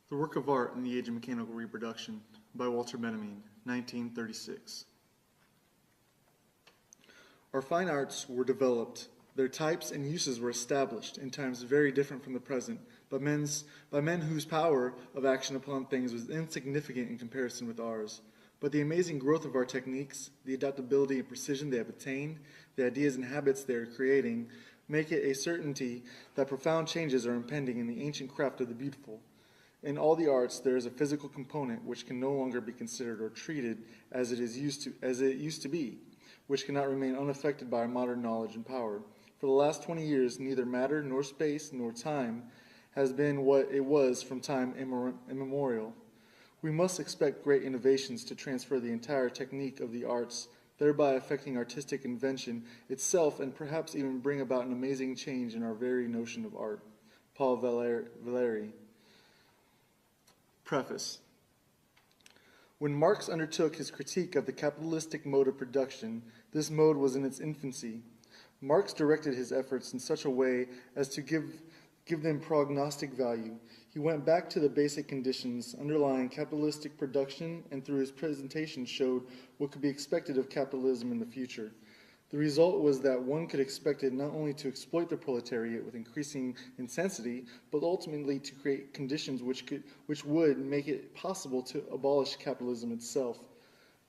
The Work of Art in the Age of Mechanical Reproduction by Walter Benjamin, 1936. Our fine arts were developed, their types and uses were established in times very different from the present, by men whose power of action upon things was insignificant in comparison with ours. But the amazing growth of our techniques, the adaptability and precision they have attained, the ideas and habits they are creating, make it a certainty that profound changes are impending in the ancient craft of the beautiful. In all the arts, there is a physical component which can no longer be considered or treated as it used to be, which cannot remain unaffected by our modern knowledge and power. For the last 20 years, neither matter nor space nor time has been what it was from time immemorial. We must expect great innovations to transfer the entire technique of the arts, thereby affecting artistic invention itself and perhaps even bring about an amazing change in our very notion of art. Paul Valéry. Preface. When Marx undertook his critique of the capitalistic mode of production, this mode was in its infancy. Marx directed his efforts in such a way as to give them prognostic value. He went back to the basic conditions underlying capitalistic production and through his presentation showed what could be expected of capitalism in the future. The result was that one could expect it not only to exploit the proletariat with increasing intensity, but ultimately to create conditions which would make it possible to abolish capitalism itself.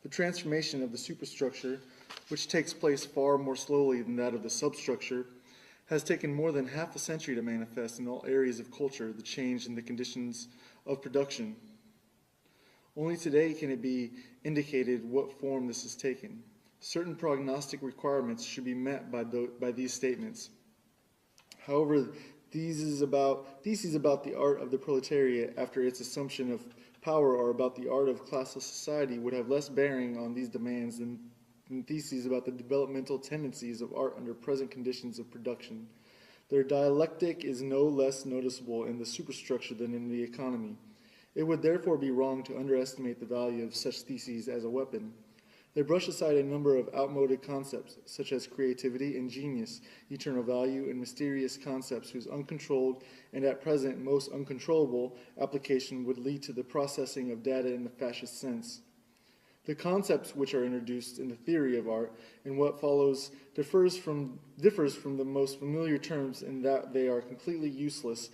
The transformation of the superstructure, which takes place far more slowly than that of the substructure, has taken more than half a century to manifest in all areas of culture the change in the conditions of production. Only today can it be indicated what form this has taken. Certain prognostic requirements should be met by these statements. However, theses about the art of the proletariat after its assumption of power or about the art of classless society would have less bearing on these demands than theses about the developmental tendencies of art under present conditions of production. Their dialectic is no less noticeable in the superstructure than in the economy. It would therefore be wrong to underestimate the value of such theses as a weapon. They brush aside a number of outmoded concepts, such as creativity and genius, eternal value, and mysterious concepts whose uncontrolled and at present most uncontrollable application would lead to the processing of data in the fascist sense. The concepts which are introduced in the theory of art and what follows differs from the most familiar terms in that they are completely useless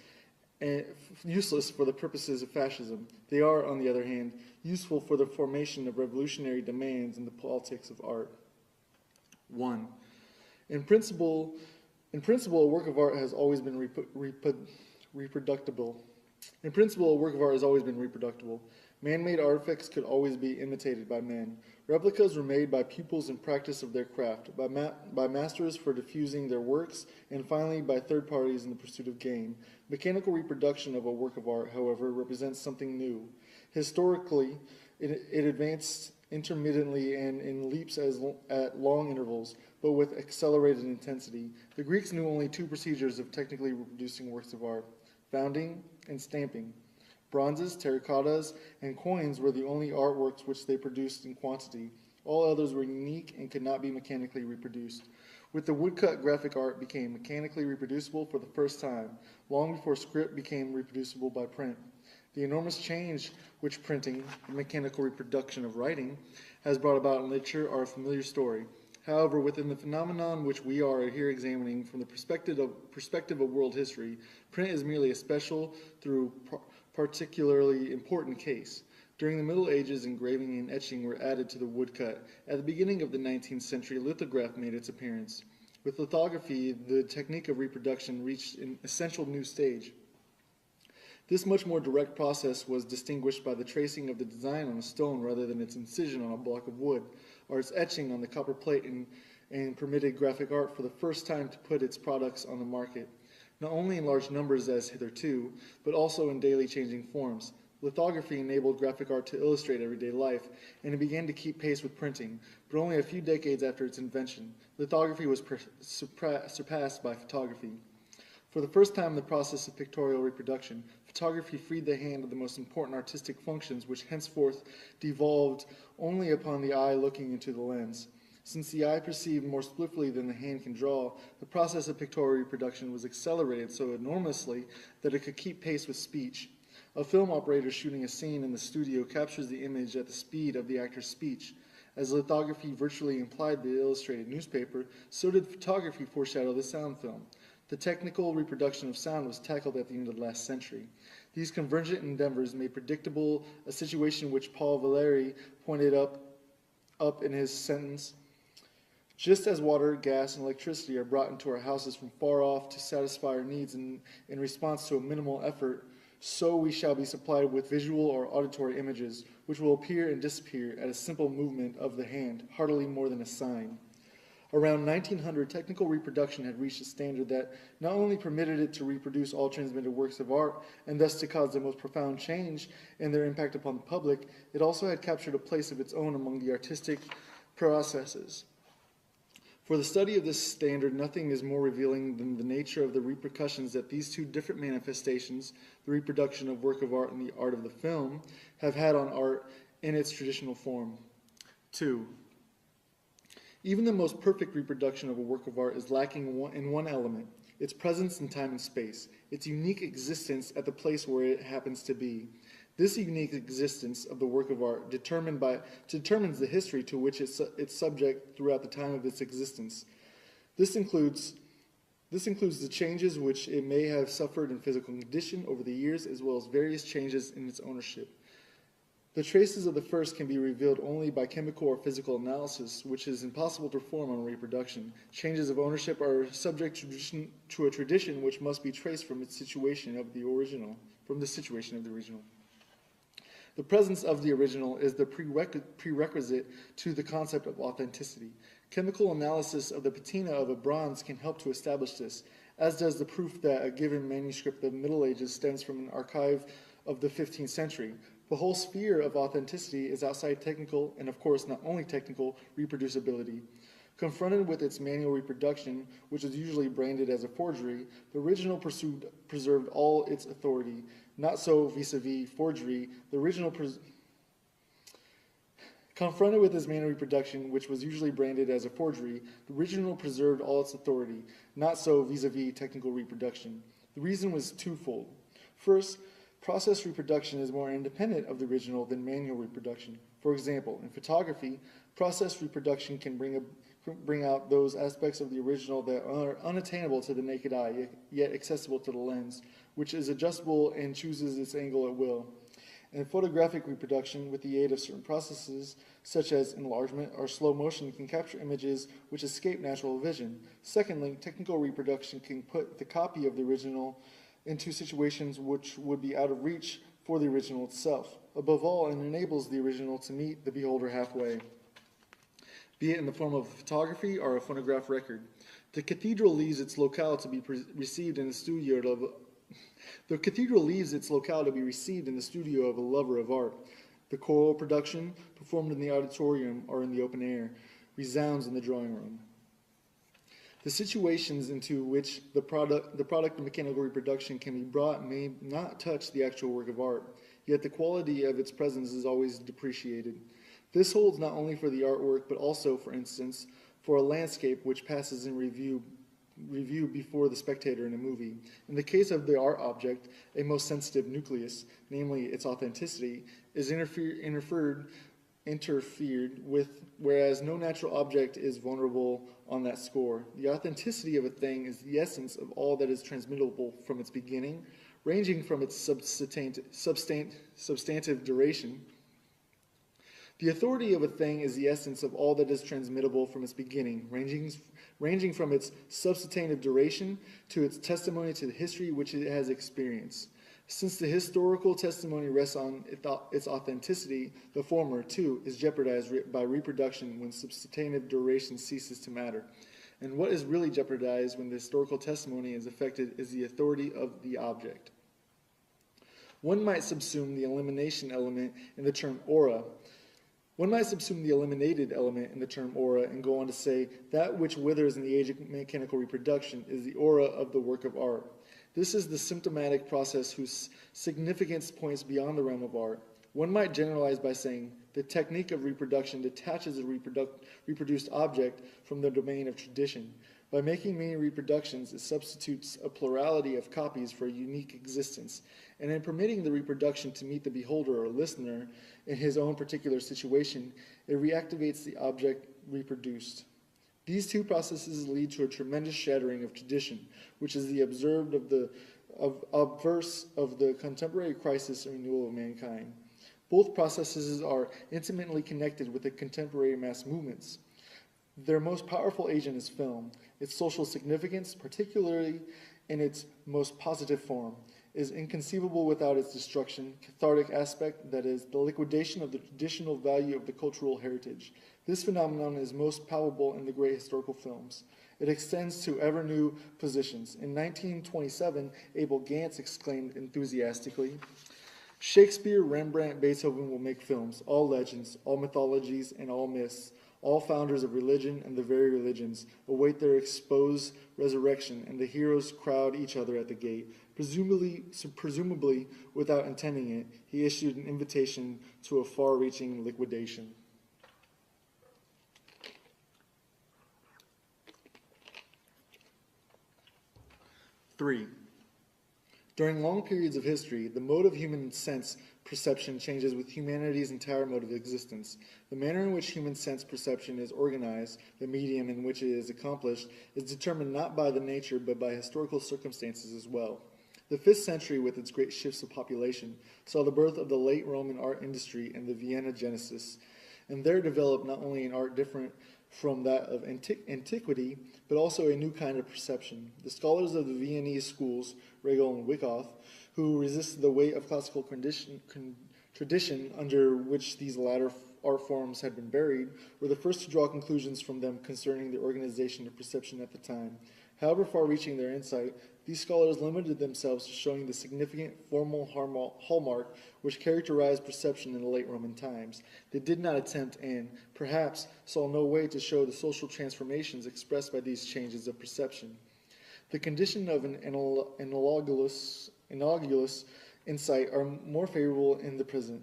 for the purposes of fascism. They are, on the other hand, useful for the formation of revolutionary demands in the politics of art. 1. In principle, a work of art has always been reproducible. In principle, a work of art has always been reproducible. Man-made artifacts could always be imitated by men. Replicas were made by pupils in practice of their craft, by masters for diffusing their works, and finally by third parties in the pursuit of gain. Mechanical reproduction of a work of art, however, represents something new. Historically, it advanced intermittently and in leaps at long intervals, but with accelerated intensity. The Greeks knew only two procedures of technically reproducing works of art: founding and stamping. Bronzes, terracottas, and coins were the only artworks which they produced in quantity. All others were unique and could not be mechanically reproduced. With the woodcut, graphic art became mechanically reproducible for the first time, long before script became reproducible by print. The enormous change which printing, the mechanical reproduction of writing, has brought about in literature are a familiar story. However, within the phenomenon which we are here examining from the perspective of world history, print is merely a special, though particularly important case. During the Middle Ages, engraving and etching were added to the woodcut. At the beginning of the 19th century, lithograph made its appearance. With lithography, the technique of reproduction reached an essential new stage. This much more direct process was distinguished by the tracing of the design on a stone rather than its incision on a block of wood, or its etching on the copper plate, and permitted graphic art for the first time to put its products on the market, not only in large numbers as hitherto, but also in daily changing forms. Lithography enabled graphic art to illustrate everyday life, and it began to keep pace with printing, but only a few decades after its invention. Lithography was surpassed by photography. For the first time in the process of pictorial reproduction, photography freed the hand of the most important artistic functions which henceforth devolved only upon the eye looking into the lens. Since the eye perceived more swiftly than the hand can draw, the process of pictorial reproduction was accelerated so enormously that it could keep pace with speech. A film operator shooting a scene in the studio captures the image at the speed of the actor's speech. As lithography virtually implied the illustrated newspaper, so did photography foreshadow the sound film. The technical reproduction of sound was tackled at the end of the last century. These convergent endeavors made predictable a situation which Paul Valéry pointed up in his sentence, "Just as water, gas, and electricity are brought into our houses from far off to satisfy our needs in response to a minimal effort, so we shall be supplied with visual or auditory images, which will appear and disappear at a simple movement of the hand, hardly more than a sign." Around 1900, technical reproduction had reached a standard that not only permitted it to reproduce all transmitted works of art, and thus to cause the most profound change in their impact upon the public, it also had captured a place of its own among the artistic processes. For the study of this standard, nothing is more revealing than the nature of the repercussions that these two different manifestations, the reproduction of work of art and the art of the film, have had on art in its traditional form. 2. Even the most perfect reproduction of a work of art is lacking in one element, its presence in time and space, its unique existence at the place where it happens to be. This unique existence of the work of art determines the history to which it's subject throughout the time of its existence. This includes the changes which it may have suffered in physical condition over the years, as well as various changes in its ownership. The traces of the first can be revealed only by chemical or physical analysis, which is impossible to perform on reproduction. Changes of ownership are subject to a tradition which must be traced from its situation of the original, The presence of the original is the prerequisite to the concept of authenticity. Chemical analysis of the patina of a bronze can help to establish this, as does the proof that a given manuscript of the Middle Ages stems from an archive of the 15th century. The whole sphere of authenticity is outside technical, and of course not only technical, reproducibility. Confronted with its manual reproduction, which is usually branded as a forgery, the original preserved all its authority. Not so vis-a-vis forgery. The original confronted with its manual reproduction, which was usually branded as a forgery, the original preserved all its authority. Not so vis-a-vis technical reproduction. The reason was twofold. First, process reproduction is more independent of the original than manual reproduction. For example, in photography, process reproduction can bring out those aspects of the original that are unattainable to the naked eye, yet accessible to the lens, which is adjustable and chooses its angle at will. In photographic reproduction, with the aid of certain processes, such as enlargement or slow motion, can capture images which escape natural vision. Secondly, technical reproduction can put the copy of the original into situations which would be out of reach for the original itself. Above all, it enables the original to meet the beholder halfway, be it in the form of photography or a phonograph record. The cathedral leaves its locale to be received in the studio of a lover of art. The choral production, performed in the auditorium or in the open air, resounds in the drawing room. The situations into which the product of mechanical reproduction can be brought may not touch the actual work of art, yet the quality of its presence is always depreciated. This holds not only for the artwork, but also, for instance, for a landscape which passes in review before the spectator in a movie. In the case of the art object, a most sensitive nucleus, namely its authenticity, is interfered with, whereas no natural object is vulnerable on that score. The authenticity of a thing is the essence of all that is transmittable from its beginning, ranging from its substantive duration. The authority of a thing is the essence of all that is transmittable from its beginning, ranging from its substantive duration to its testimony to the history which it has experienced. Since the historical testimony rests on its authenticity, the former, too, is jeopardized by reproduction when substantive duration ceases to matter. And what is really jeopardized when the historical testimony is affected is the authority of the object. One might subsume the elimination element in the term aura. One might subsume the eliminated element in the term aura and go on to say that which withers in the age of mechanical reproduction is the aura of the work of art. This is the symptomatic process whose significance points beyond the realm of art. One might generalize by saying the technique of reproduction detaches a reproduced object from the domain of tradition. By making many reproductions, it substitutes a plurality of copies for a unique existence, and in permitting the reproduction to meet the beholder or listener in his own particular situation, it reactivates the object reproduced. These two processes lead to a tremendous shattering of tradition, which is the obverse of the contemporary crisis and renewal of mankind. Both processes are intimately connected with the contemporary mass movements. Their most powerful agent is film. Its social significance, particularly in its most positive form, is inconceivable without its destruction, cathartic aspect, that is, the liquidation of the traditional value of the cultural heritage. This phenomenon is most palpable in the great historical films. It extends to ever new positions. In 1927, Abel Gance exclaimed enthusiastically, "Shakespeare, Rembrandt, Beethoven will make films, all legends, all mythologies, and all myths. All founders of religion and the very religions await their exposed resurrection, and the heroes crowd each other at the gate." Presumably without intending it, he issued an invitation to a far-reaching liquidation. Three, during long periods of history, the mode of human sense perception changes with humanity's entire mode of existence. The manner in which human sense perception is organized, the medium in which it is accomplished, is determined not by the nature but by historical circumstances as well. The 5th century, with its great shifts of population, saw the birth of the late Roman art industry and the Vienna Genesis, and there developed not only an art different from that of antiquity, but also a new kind of perception. The scholars of the Viennese schools, Regel and Wyckoff, who resisted the weight of classical tradition under which these latter art forms had been buried, were the first to draw conclusions from them concerning the organization of perception at the time. However far-reaching their insight, these scholars limited themselves to showing the significant formal hallmark which characterized perception in the late Roman times. They did not attempt and, perhaps, saw no way to show the social transformations expressed by these changes of perception. The condition of an analogous insight are more favorable in the present.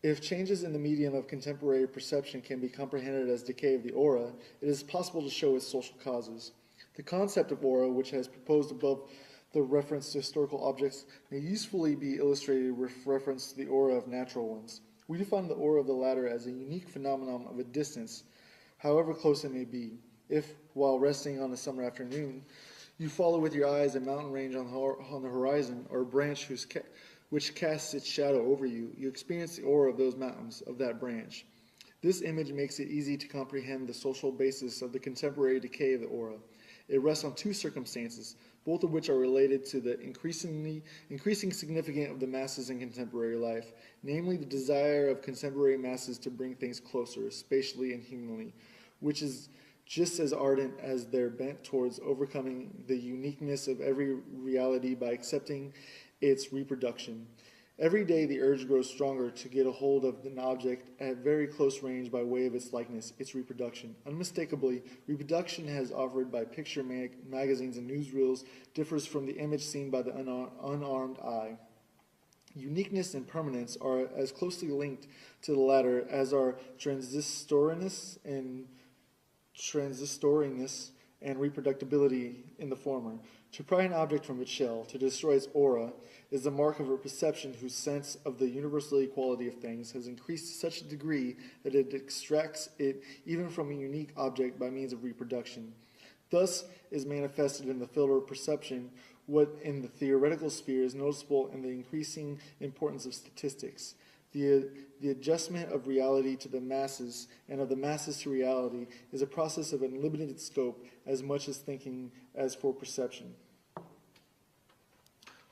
If changes in the medium of contemporary perception can be comprehended as decay of the aura, it is possible to show its social causes. The concept of aura, which has proposed above the reference to historical objects, may usefully be illustrated with reference to the aura of natural ones. We define the aura of the latter as a unique phenomenon of a distance, however close it may be. If, while resting on a summer afternoon, you follow with your eyes a mountain range on the horizon, or a branch which casts its shadow over you, you experience the aura of those mountains, of that branch. This image makes it easy to comprehend the social basis of the contemporary decay of the aura. It rests on two circumstances, both of which are related to the increasing significance of the masses in contemporary life, namely the desire of contemporary masses to bring things closer, spatially and humanly, which is just as ardent as their bent towards overcoming the uniqueness of every reality by accepting its reproduction. Every day the urge grows stronger to get a hold of an object at very close range by way of its likeness, its reproduction. Unmistakably, reproduction as offered by picture magazines and newsreels differs from the image seen by the unarmed eye. Uniqueness and permanence are as closely linked to the latter as are transistoriness and reproducibility in the former. To pry an object from its shell, to destroy its aura, is the mark of a perception whose sense of the universal equality of things has increased to such a degree that it extracts it even from a unique object by means of reproduction. Thus is manifested in the field of perception what in the theoretical sphere is noticeable in the increasing importance of statistics. The adjustment of reality to the masses and of the masses to reality is a process of unlimited scope as much as thinking as for perception.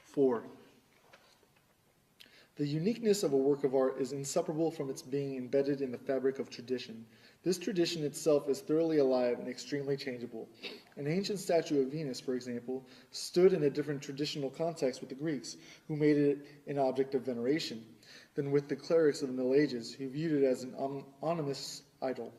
4. The uniqueness of a work of art is inseparable from its being embedded in the fabric of tradition. This tradition itself is thoroughly alive and extremely changeable. An ancient statue of Venus, for example, stood in a different traditional context with the Greeks, who made it an object of veneration, than with the clerics of the Middle Ages, who viewed it as an ominous idol.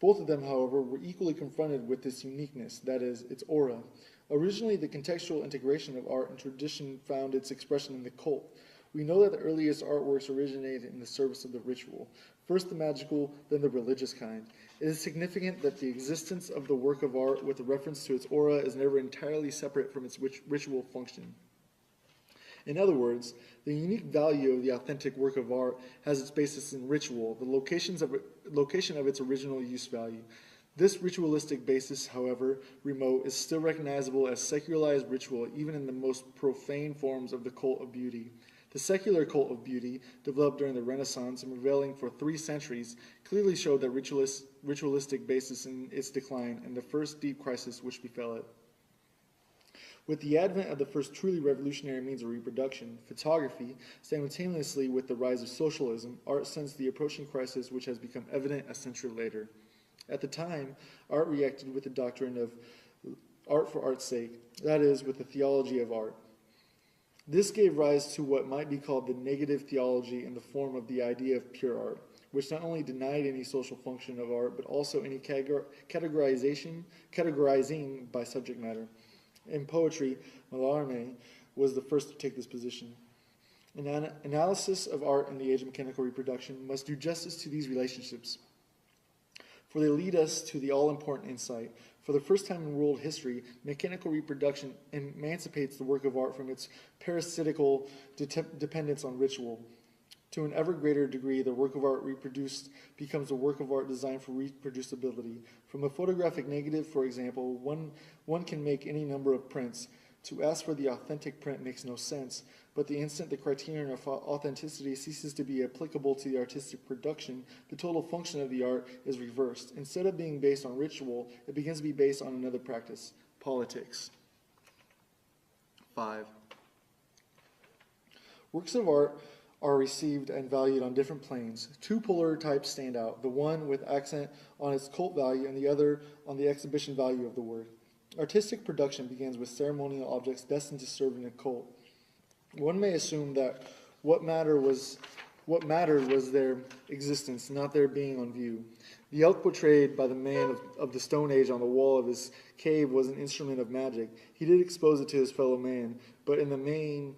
Both of them, however, were equally confronted with this uniqueness, that is, its aura. Originally, the contextual integration of art and tradition found its expression in the cult. We know that the earliest artworks originated in the service of the ritual. First the magical, then the religious kind. It is significant that the existence of the work of art with reference to its aura is never entirely separate from its ritual function. In other words, the unique value of the authentic work of art has its basis in ritual, the location of its original use value. This ritualistic basis, however remote, is still recognizable as secularized ritual even in the most profane forms of the cult of beauty. The secular cult of beauty, developed during the Renaissance and prevailing for 3 centuries, clearly showed that ritualistic basis in its decline and the first deep crisis which befell it. With the advent of the first truly revolutionary means of reproduction, photography, simultaneously with the rise of socialism, art sensed the approaching crisis which has become evident a century later. At the time, art reacted with the doctrine of art for art's sake, that is, with the theology of art. This gave rise to what might be called the negative theology in the form of the idea of pure art, which not only denied any social function of art, but also any categorizing by subject matter. In poetry, Mallarmé was the first to take this position. An analysis of art in the age of mechanical reproduction must do justice to these relationships, for they lead us to the all-important insight. For the first time in world history, mechanical reproduction emancipates the work of art from its parasitical dependence on ritual. To an ever greater degree, the work of art reproduced becomes a work of art designed for reproducibility. From a photographic negative, for example, one can make any number of prints. To ask for the authentic print makes no sense, but the instant the criterion of authenticity ceases to be applicable to the artistic production, the total function of the art is reversed. Instead of being based on ritual, it begins to be based on another practice, politics. 5. Works of art are received and valued on different planes. 2 polar types stand out, the one with accent on its cult value and the other on the exhibition value of the work. Artistic production begins with ceremonial objects destined to serve in a cult. One may assume that what mattered was their existence, not their being on view. The elk portrayed by the man of the Stone Age on the wall of his cave was an instrument of magic. He did expose it to his fellow man, but in the main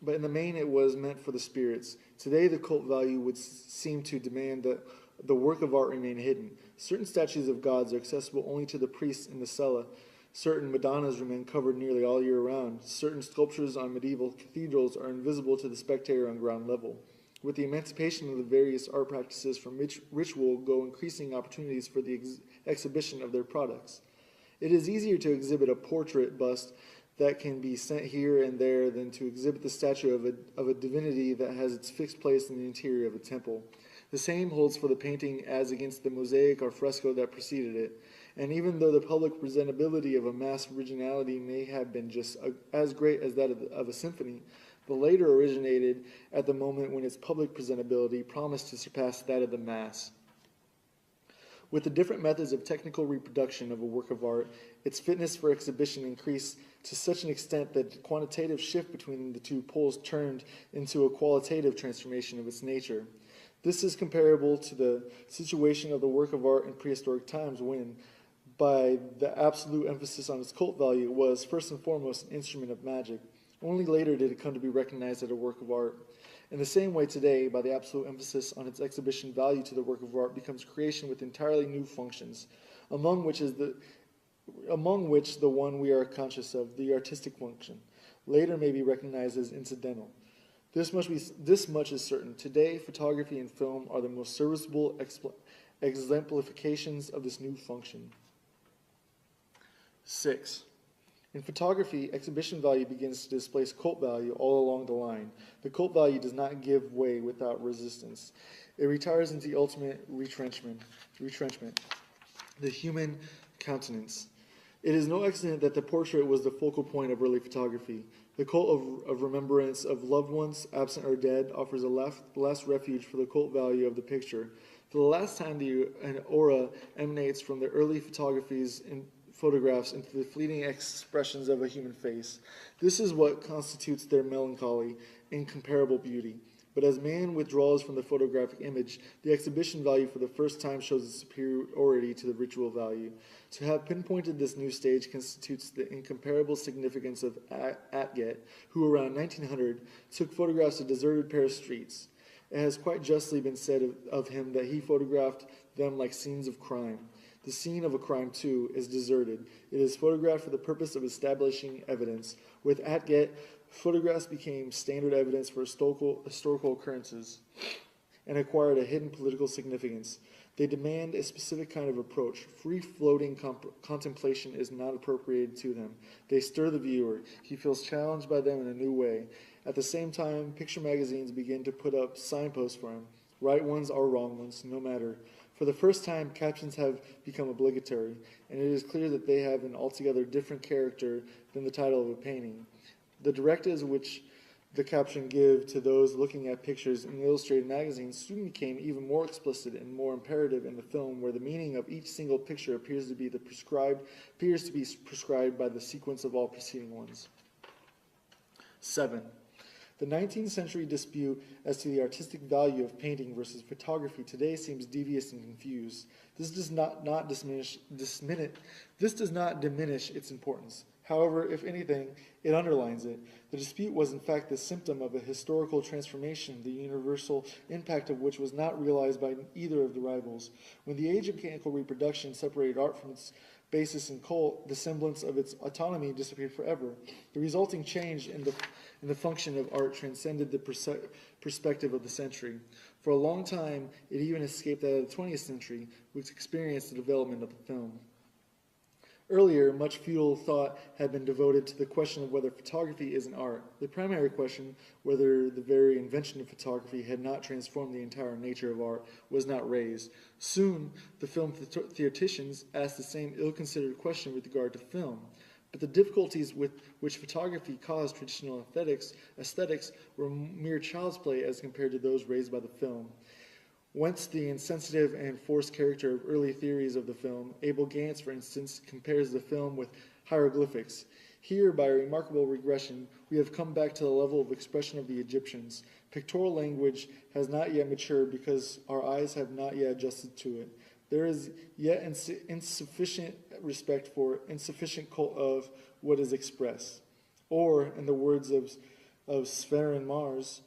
it was meant for the spirits. Today the cult value would seem to demand that the work of art remain hidden. Certain statues of gods are accessible only to the priests in the cella. Certain Madonnas remain covered nearly all year round. Certain sculptures on medieval cathedrals are invisible to the spectator on ground level. With the emancipation of the various art practices from ritual go increasing opportunities for the exhibition of their products. It is easier to exhibit a portrait bust that can be sent here and there than to exhibit the statue of a divinity that has its fixed place in the interior of a temple. The same holds for the painting as against the mosaic or fresco that preceded it. And even though the public presentability of a mass originality may have been just as great as that of a symphony, the later originated at the moment when its public presentability promised to surpass that of the mass. With the different methods of technical reproduction of a work of art, its fitness for exhibition increased to such an extent that the quantitative shift between the 2 poles turned into a qualitative transformation of its nature. This is comparable to the situation of the work of art in prehistoric times when, by the absolute emphasis on its cult value, it was, first and foremost, an instrument of magic. Only later did it come to be recognized as a work of art. In the same way today, by the absolute emphasis on its exhibition value to the work of art becomes creation with entirely new functions, among which the one we are conscious of, the artistic function, later may be recognized as incidental. This much is certain. Today, photography and film are the most serviceable exemplifications of this new function. 6. In photography, exhibition value begins to displace cult value all along the line. The cult value does not give way without resistance. It retires into the ultimate retrenchment, the human countenance. It is no accident that the portrait was the focal point of early photography. The cult of remembrance of loved ones, absent or dead, offers a last refuge for the cult value of the picture. For the last time, an aura emanates from the early photographs into the fleeting expressions of a human face. This is what constitutes their melancholy, incomparable beauty. But as man withdraws from the photographic image, the exhibition value for the first time shows its superiority to the ritual value. To have pinpointed this new stage constitutes the incomparable significance of Atget, who around 1900 took photographs of deserted Paris streets. It has quite justly been said of him that he photographed them like scenes of crime. The scene of a crime, too, is deserted. It is photographed for the purpose of establishing evidence. With Atget, photographs became standard evidence for historical occurrences and acquired a hidden political significance. They demand a specific kind of approach. Free-floating contemplation is not appropriated to them. They stir the viewer. He feels challenged by them in a new way. At the same time, picture magazines begin to put up signposts for him. Right ones or wrong ones, no matter. For the first time, captions have become obligatory, and it is clear that they have an altogether different character than the title of a painting. The directives which the caption give to those looking at pictures in illustrated magazines soon became even more explicit and more imperative in the film, where the meaning of each single picture appears to be prescribed by the sequence of all preceding ones. 7. The 19th century dispute as to the artistic value of painting versus photography today seems devious and confused. This does not diminish its importance. However, if anything, it underlines it. The dispute was in fact the symptom of a historical transformation, the universal impact of which was not realized by either of the rivals. When the age of mechanical reproduction separated art from its basis in cult, the semblance of its autonomy disappeared forever. The resulting change in the function of art transcended the perspective of the century. For a long time, it even escaped that of the 20th century, which experienced the development of the film. Earlier, much futile thought had been devoted to the question of whether photography is an art. The primary question, whether the very invention of photography had not transformed the entire nature of art, was not raised. Soon, the film theoreticians asked the same ill-considered question with regard to film. But the difficulties with which photography caused traditional aesthetics were mere child's play as compared to those raised by the film. Whence the insensitive and forced character of early theories of the film. Abel Gance, for instance, compares the film with hieroglyphics. Here, by a remarkable regression, we have come back to the level of expression of the Egyptians. Pictorial language has not yet matured because our eyes have not yet adjusted to it. There is yet insufficient respect for, insufficient cult of what is expressed. Or, in the words of Sven Mars,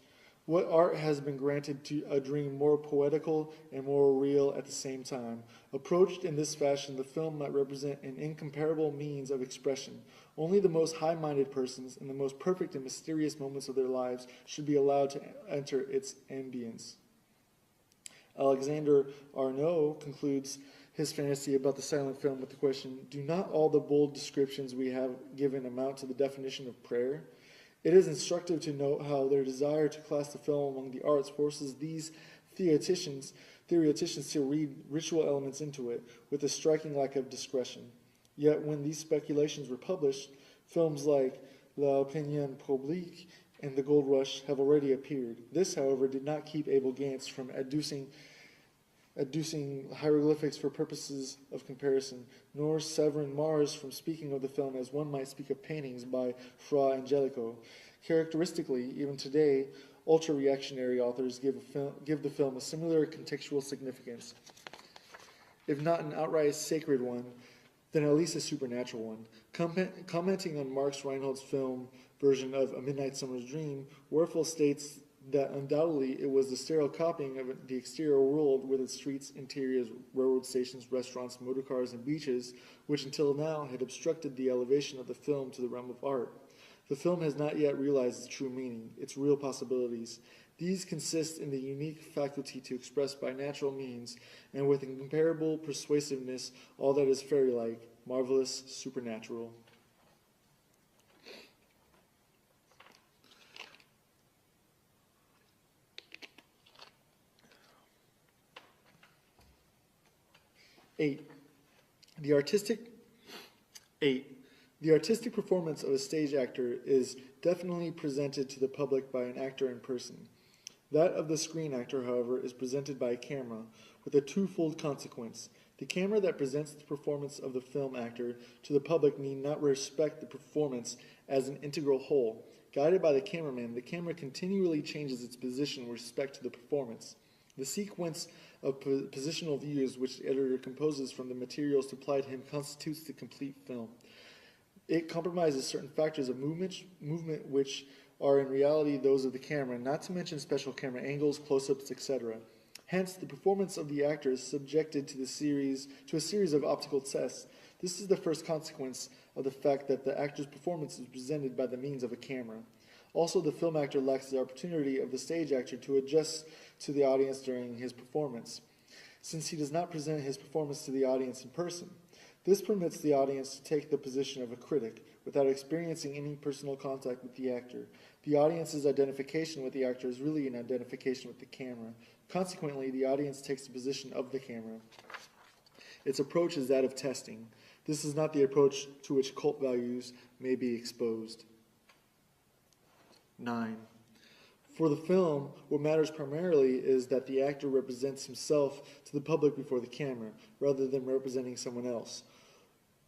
what art has been granted to a dream more poetical and more real at the same time. Approached in this fashion, the film might represent an incomparable means of expression. Only the most high-minded persons in the most perfect and mysterious moments of their lives should be allowed to enter its ambience. Alexander Arnault concludes his fantasy about the silent film with the question, do not all the bold descriptions we have given amount to the definition of prayer? It is instructive to note how their desire to class the film among the arts forces these theoreticians to read ritual elements into it with a striking lack of discretion. Yet when these speculations were published, films like L'Opinion Publique and The Gold Rush have already appeared. This, however, did not keep Abel Gance from adducing hieroglyphics for purposes of comparison, nor Severin Mars from speaking of the film as one might speak of paintings by Fra Angelico. Characteristically, even today, ultra-reactionary authors give the film a similar contextual significance, if not an outright sacred one, then at least a supernatural one. Commenting on Marx Reinhold's film version of A Midnight Summer's Dream, Werfel states that undoubtedly it was the sterile copying of the exterior world with its streets, interiors, railroad stations, restaurants, motor cars, and beaches, which until now had obstructed the elevation of the film to the realm of art. The film has not yet realized its true meaning, its real possibilities. These consist in the unique faculty to express by natural means, and with incomparable persuasiveness, all that is fairy-like, marvelous, supernatural. The artistic performance of a stage actor is definitely presented to the public by an actor in person. That of the screen actor, however, is presented by a camera, with a twofold consequence. The camera that presents the performance of the film actor to the public need not respect the performance as an integral whole. Guided by the cameraman, the camera continually changes its position with respect to the performance. The sequence of positional views which the editor composes from the materials supplied him constitutes the complete film. It compromises certain factors of movement which are in reality those of the camera, not to mention special camera angles, close-ups, etc. Hence, the performance of the actor is subjected to a series of optical tests. This is the first consequence of the fact that the actor's performance is presented by the means of a camera. Also, the film actor lacks the opportunity of the stage actor to adjust to the audience during his performance, since he does not present his performance to the audience in person. This permits the audience to take the position of a critic without experiencing any personal contact with the actor. The audience's identification with the actor is really an identification with the camera. Consequently, the audience takes the position of the camera. Its approach is that of testing. This is not the approach to which cult values may be exposed. 9. For the film, what matters primarily is that the actor represents himself to the public before the camera, rather than representing someone else.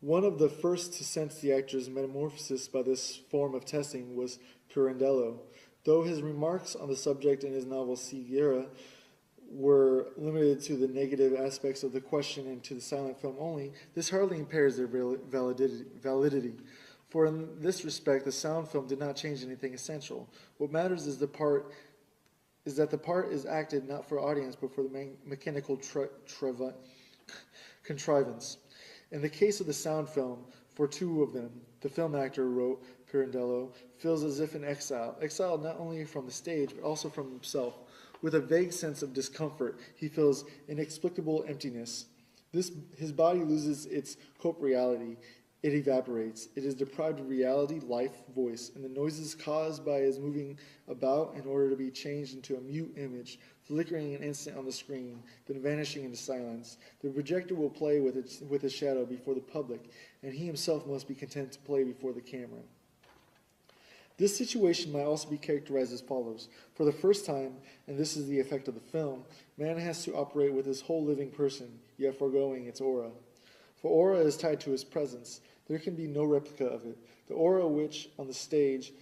One of the first to sense the actor's metamorphosis by this form of testing was Pirandello. Though his remarks on the subject in his novel Ceguera were limited to the negative aspects of the question and to the silent film only, this hardly impairs their validity. For in this respect, the sound film did not change anything essential. What matters is that the part is acted not for audience, but for the mechanical contrivance. In the case of the sound film, for two of them, the film actor, wrote Pirandello, feels as if in exile, exiled not only from the stage, but also from himself. With a vague sense of discomfort, he feels inexplicable emptiness. His body loses its corporeality. It evaporates. It is deprived of reality, life, voice, and the noises caused by his moving about in order to be changed into a mute image, flickering an instant on the screen, then vanishing into silence. The projector will play with its shadow before the public, and he himself must be content to play before the camera. This situation might also be characterized as follows. For the first time, and this is the effect of the film, man has to operate with his whole living person, yet foregoing its aura. For aura is tied to his presence. There can be no replica of it. The aura which, on the stage,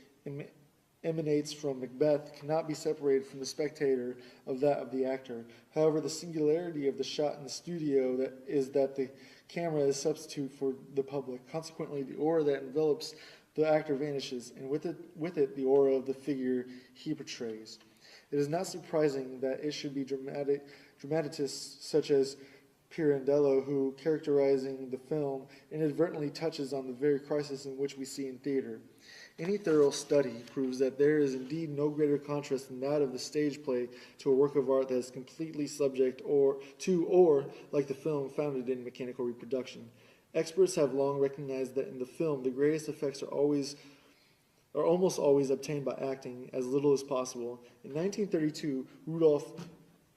emanates from Macbeth cannot be separated from the spectator of that of the actor. However, the singularity of the shot in the studio is that the camera is substitute for the public. Consequently, the aura that envelops the actor vanishes, and with it the aura of the figure he portrays. It is not surprising that it should be dramatists such as Pirandello, who, characterizing the film, inadvertently touches on the very crisis in which we see in theater. Any thorough study proves that there is indeed no greater contrast than that of the stage play to a work of art that is completely subject or, like the film, founded in mechanical reproduction. Experts have long recognized that in the film, the greatest effects are almost always obtained by acting as little as possible. In 1932, Rudolf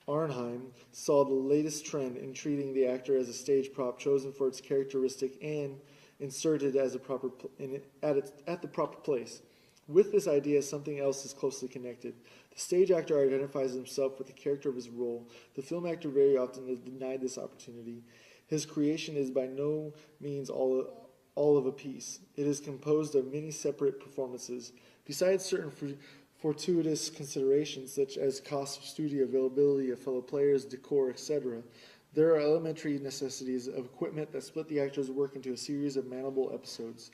Arnheim saw the latest trend in treating the actor as a stage prop chosen for its characteristic and inserted as at the proper place. With this idea, something else is closely connected. The stage actor identifies himself with the character of his role. The film actor very often is denied this opportunity. His creation is by no means all of a piece. It is composed of many separate performances. Besides certain fortuitous considerations such as cost of studio availability of fellow players, decor, etc., there are elementary necessities of equipment that split the actor's work into a series of manageable episodes.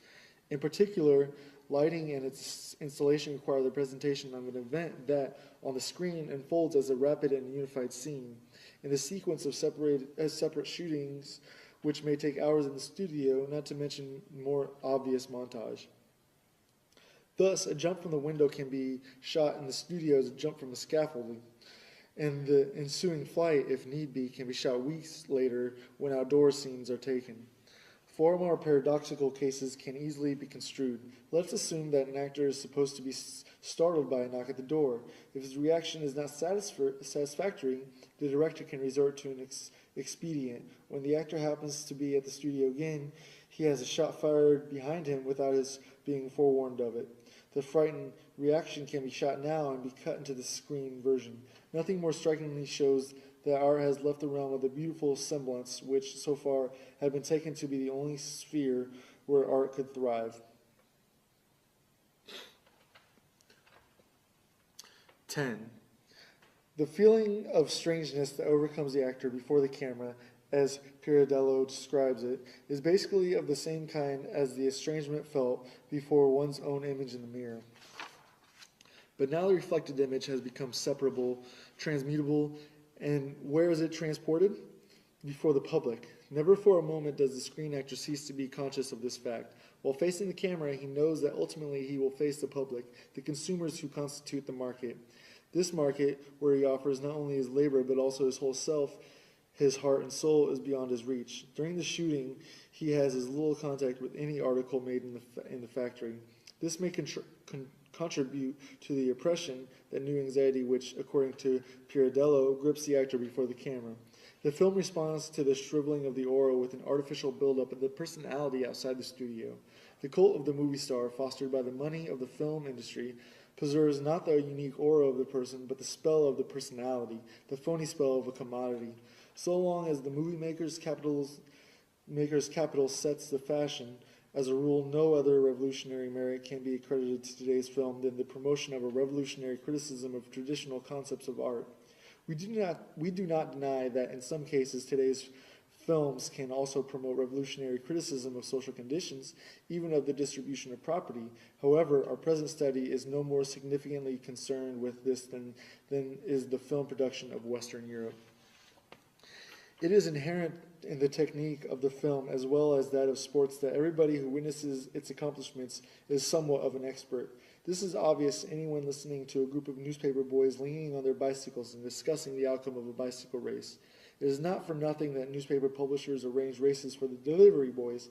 In particular, lighting and its installation require the presentation of an event that, on the screen, unfolds as a rapid and unified scene. In the sequence of separate shootings, which may take hours in the studio, not to mention more obvious montage. Thus, a jump from the window can be shot in the studio as a jump from the scaffolding, and the ensuing flight, if need be, can be shot weeks later when outdoor scenes are taken. Four more paradoxical cases can easily be construed. Let's assume that an actor is supposed to be startled by a knock at the door. If his reaction is not satisfactory, the director can resort to an expedient. When the actor happens to be at the studio again, he has a shot fired behind him without his being forewarned of it. The frightened reaction can be shot now and be cut into the screen version. Nothing more strikingly shows that art has left the realm of the beautiful semblance, which so far had been taken to be the only sphere where art could thrive. 10. The feeling of strangeness that overcomes the actor before the camera, as Pirandello describes it, is basically of the same kind as the estrangement felt before one's own image in the mirror. But now the reflected image has become separable, transmutable, and where is it transported? Before the public. Never for a moment does the screen actor cease to be conscious of this fact. While facing the camera, he knows that ultimately he will face the public, the consumers who constitute the market. This market, where he offers not only his labor but also his whole self, his heart and soul, is beyond his reach. During the shooting, he has as little contact with any article made in the factory. This may contribute to the oppression, that new anxiety which, according to Pirandello, grips the actor before the camera. The film responds to the shriveling of the aura with an artificial buildup of the personality outside the studio. The cult of the movie star, fostered by the money of the film industry, preserves not the unique aura of the person, but the spell of the personality, the phony spell of a commodity. So long as the movie maker's capital sets the fashion, as a rule, no other revolutionary merit can be accredited to today's film than the promotion of a revolutionary criticism of traditional concepts of art. We do not deny that in some cases today's films can also promote revolutionary criticism of social conditions, even of the distribution of property. However, our present study is no more significantly concerned with this than is the film production of Western Europe. It is inherent in the technique of the film as well as that of sports that everybody who witnesses its accomplishments is somewhat of an expert. This is obvious to anyone listening to a group of newspaper boys leaning on their bicycles and discussing the outcome of a bicycle race. It is not for nothing that newspaper publishers arrange races for the delivery boys.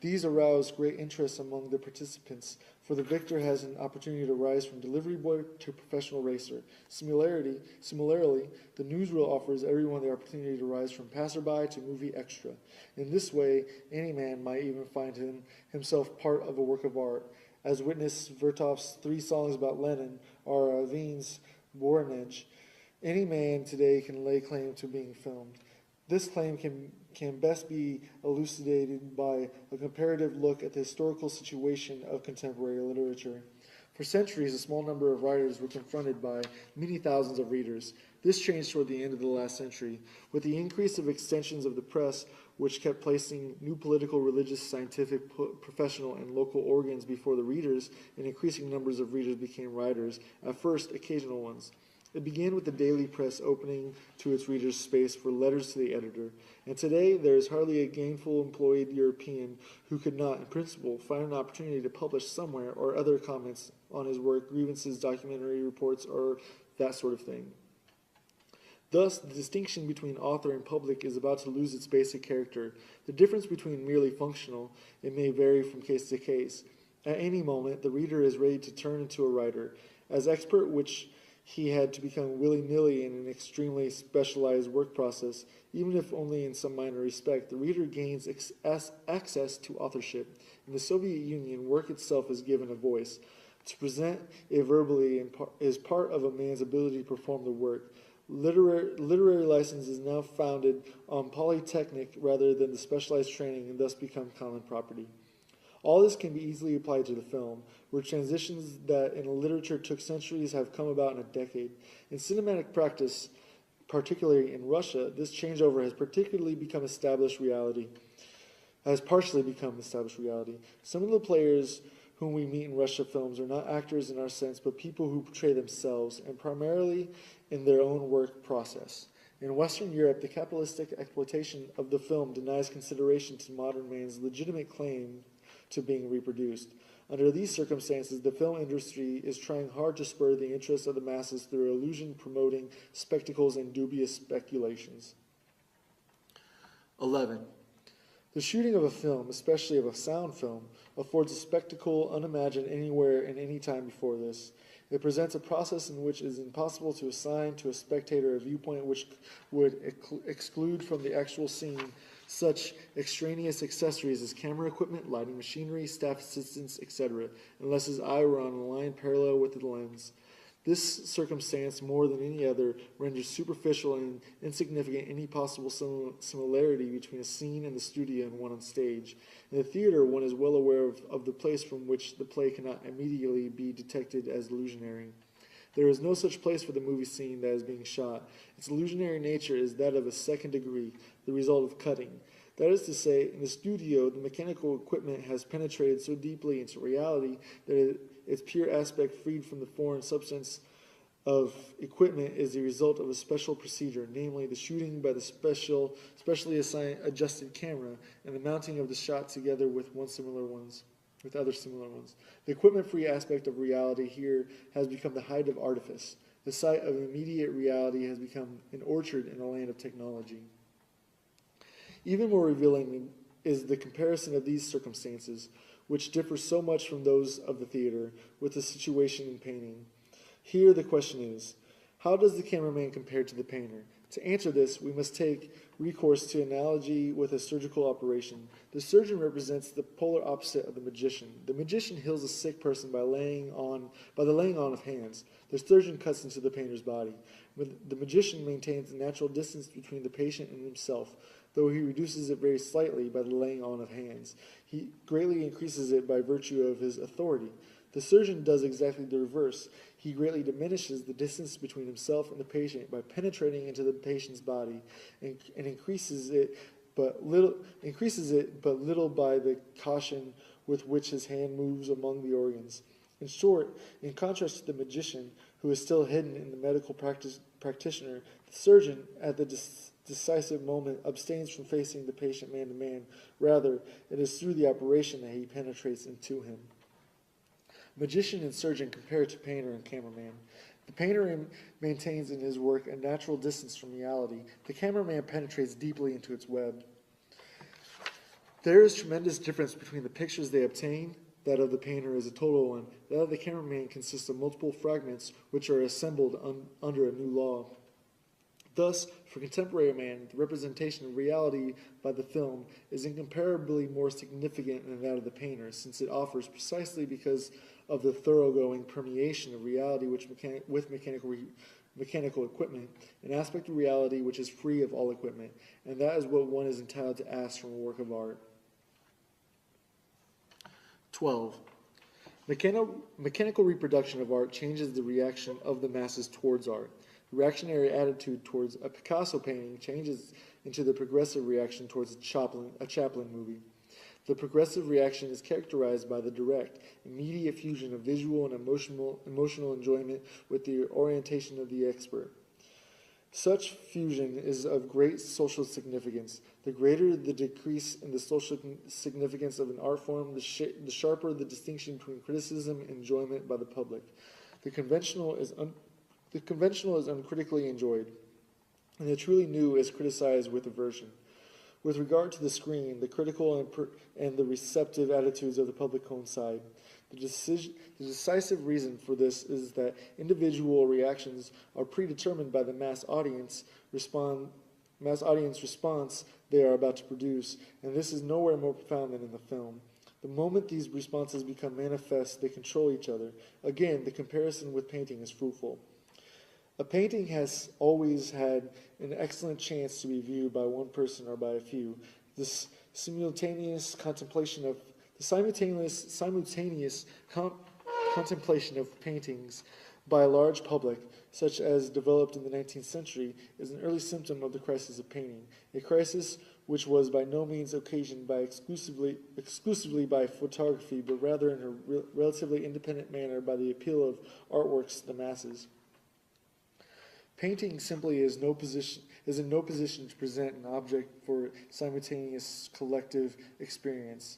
These arouse great interest among the participants, for the victor has an opportunity to rise from delivery boy to professional racer. Similarly, the newsreel offers everyone the opportunity to rise from passerby to movie extra. In this way, any man might even find himself part of a work of art, as witness Vertov's 3 songs about Lenin or Aveen's Voronezh. Any man today can lay claim to being filmed. This claim can best be elucidated by a comparative look at the historical situation of contemporary literature. For centuries, a small number of writers were confronted by many thousands of readers. This changed toward the end of the last century. With the increase of extensions of the press, which kept placing new political, religious, scientific, professional, and local organs before the readers, and increasing numbers of readers became writers, at first occasional ones. It began with the daily press opening to its readers space for letters to the editor, and today there is hardly a gainful employed European who could not, in principle, find an opportunity to publish somewhere or other comments on his work, grievances, documentary reports, or that sort of thing. Thus, the distinction between author and public is about to lose its basic character. The difference between merely functional, it may vary from case to case. At any moment, the reader is ready to turn into a writer. As expert which he had to become willy-nilly in an extremely specialized work process, even if only in some minor respect, the reader gains access to authorship. In the Soviet Union, work itself is given a voice. To present it verbally is part of a man's ability to perform the work. Literary license is now founded on polytechnic rather than the specialized training and thus become common property. All this can be easily applied to the film, where transitions that in literature took centuries have come about in a decade. In cinematic practice, particularly in Russia, this changeover has partially become established reality. Some of the players whom we meet in Russia films are not actors in our sense, but people who portray themselves, and primarily in their own work process. In Western Europe, the capitalistic exploitation of the film denies consideration to modern man's legitimate claim to being reproduced. Under these circumstances, the film industry is trying hard to spur the interest of the masses through illusion-promoting spectacles and dubious speculations. 11. The shooting of a film, especially of a sound film, affords a spectacle unimagined anywhere and any time before this. It presents a process in which it is impossible to assign to a spectator a viewpoint which would exclude from the actual scene such extraneous accessories as camera equipment, lighting machinery, staff assistants, etc., unless his eye were on a line parallel with the lens. This circumstance, more than any other, renders superficial and insignificant any possible similarity between a scene in the studio and one on stage. In the theater, one is well aware of the place from which the play cannot immediately be detected as illusionary. There is no such place for the movie scene that is being shot. Its illusionary nature is that of a second degree, the result of cutting. That is to say, in the studio, the mechanical equipment has penetrated so deeply into reality that its pure aspect, freed from the foreign substance of equipment, is the result of a special procedure, namely the shooting by the specially adjusted camera and the mounting of the shot together with other similar ones. The equipment-free aspect of reality here has become the height of artifice. The sight of immediate reality has become an orchard in a land of technology. Even more revealing is the comparison of these circumstances, which differ so much from those of the theater, with the situation in painting. Here the question is, how does the cameraman compare to the painter? To answer this, we must take recourse to analogy with a surgical operation. The surgeon represents the polar opposite of the magician. The magician heals a sick person by the laying on of hands. The surgeon cuts into the painter's body. The magician maintains a natural distance between the patient and himself, though he reduces it very slightly by the laying on of hands. He greatly increases it by virtue of his authority. The surgeon does exactly the reverse. He greatly diminishes the distance between himself and the patient by penetrating into the patient's body and increases it but little by the caution with which his hand moves among the organs. In short, in contrast to the magician, who is still hidden in the medical practitioner, the surgeon, at the decisive moment, abstains from facing the patient man to man. Rather, it is through the operation that he penetrates into him. Magician and surgeon compare to painter and cameraman. The painter maintains in his work a natural distance from reality. The cameraman penetrates deeply into its web. There is tremendous difference between the pictures they obtain. That of the painter is a total one. That of the cameraman consists of multiple fragments which are assembled under a new law. Thus, for contemporary man, the representation of reality by the film is incomparably more significant than that of the painter, since it offers, precisely because of the thoroughgoing permeation of reality with mechanical equipment, an aspect of reality which is free of all equipment, and that is what one is entitled to ask from a work of art. 12. Mechanical reproduction of art changes the reaction of the masses towards art. The reactionary attitude towards a Picasso painting changes into the progressive reaction towards a Chaplin movie. The progressive reaction is characterized by the direct, immediate fusion of visual and emotional enjoyment with the orientation of the expert. Such fusion is of great social significance. The greater the decrease in the social significance of an art form, the sharper the distinction between criticism and enjoyment by the public. The conventional is uncritically enjoyed, and the truly new is criticized with aversion. With regard to the screen, the critical and the receptive attitudes of the public coincide. The decisive reason for this is that individual reactions are predetermined by the mass audience response they are about to produce, and this is nowhere more profound than in the film. The moment these responses become manifest, they control each other. Again, the comparison with painting is fruitful. A painting has always had an excellent chance to be viewed by one person or by a few. This simultaneous contemplation of paintings by a large public, such as developed in the 19th century, is an early symptom of the crisis of painting, a crisis which was by no means occasioned by exclusively by photography, but rather in a relatively independent manner by the appeal of artworks to the masses. Painting simply is in no position to present an object for simultaneous collective experience,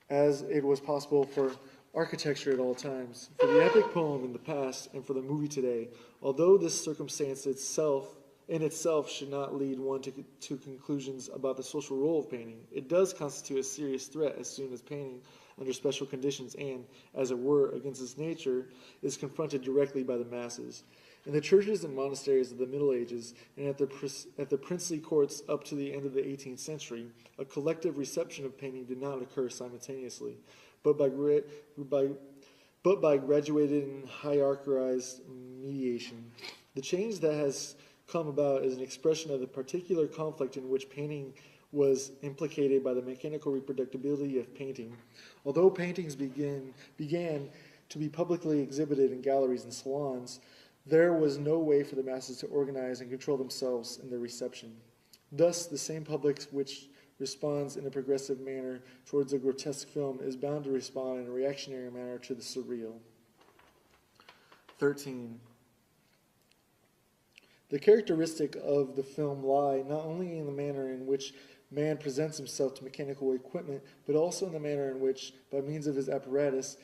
as it was possible for architecture at all times, for the epic poem in the past, and for the movie today. Although this circumstance in itself should not lead one to conclusions about the social role of painting, it does constitute a serious threat as soon as painting, under special conditions and, as it were, against its nature, is confronted directly by the masses. In the churches and monasteries of the Middle Ages and at the princely courts up to the end of the 18th century, a collective reception of painting did not occur simultaneously, but by graduated and hierarchized mediation. The change that has come about is an expression of the particular conflict in which painting was implicated by the mechanical reproducibility of painting. Although paintings began to be publicly exhibited in galleries and salons, there was no way for the masses to organize and control themselves in their reception. Thus, the same public which responds in a progressive manner towards a grotesque film is bound to respond in a reactionary manner to the surreal. 13. The characteristic of the film lie not only in the manner in which man presents himself to mechanical equipment, but also in the manner in which, by means of his apparatus,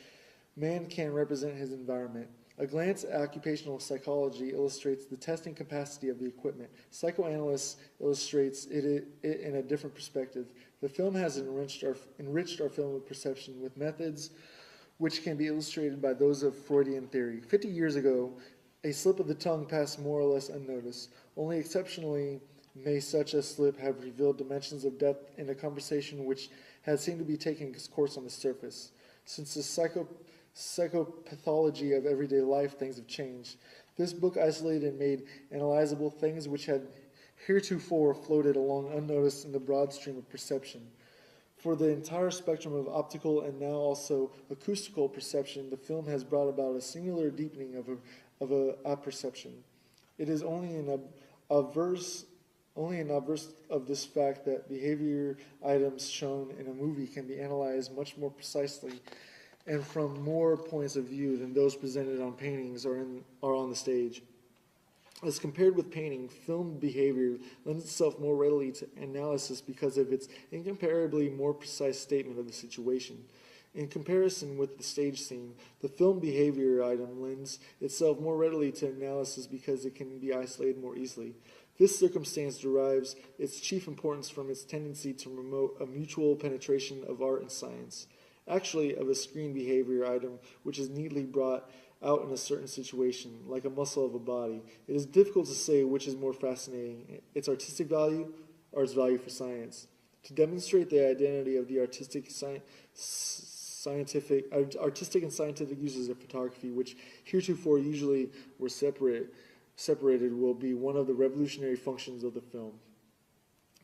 man can represent his environment. A glance at occupational psychology illustrates the testing capacity of the equipment. Psychoanalysis illustrates it in a different perspective. The film has enriched our film of perception with methods which can be illustrated by those of Freudian theory. 50 years ago, a slip of the tongue passed more or less unnoticed. Only exceptionally may such a slip have revealed dimensions of depth in a conversation which had seemed to be taking its course on the surface. Since the psychopathology of everyday life, things have changed. This book isolated and made analyzable things which had heretofore floated along unnoticed in the broad stream of perception. For the entire spectrum of optical and now also acoustical perception, the film has brought about a singular deepening of a apperception. It is only an obverse of this fact that behavior items shown in a movie can be analyzed much more precisely and from more points of view than those presented on paintings or on the stage. As compared with painting, film behavior lends itself more readily to analysis because of its incomparably more precise statement of the situation. In comparison with the stage scene, the film behavior item lends itself more readily to analysis because it can be isolated more easily. This circumstance derives its chief importance from its tendency to promote a mutual penetration of art and science. Actually, of a screen behavior item which is neatly brought out in a certain situation, like a muscle of a body, it is difficult to say which is more fascinating, its artistic value or its value for science. To demonstrate the identity of the artistic and scientific uses of photography, which heretofore usually were separated, will be one of the revolutionary functions of the film.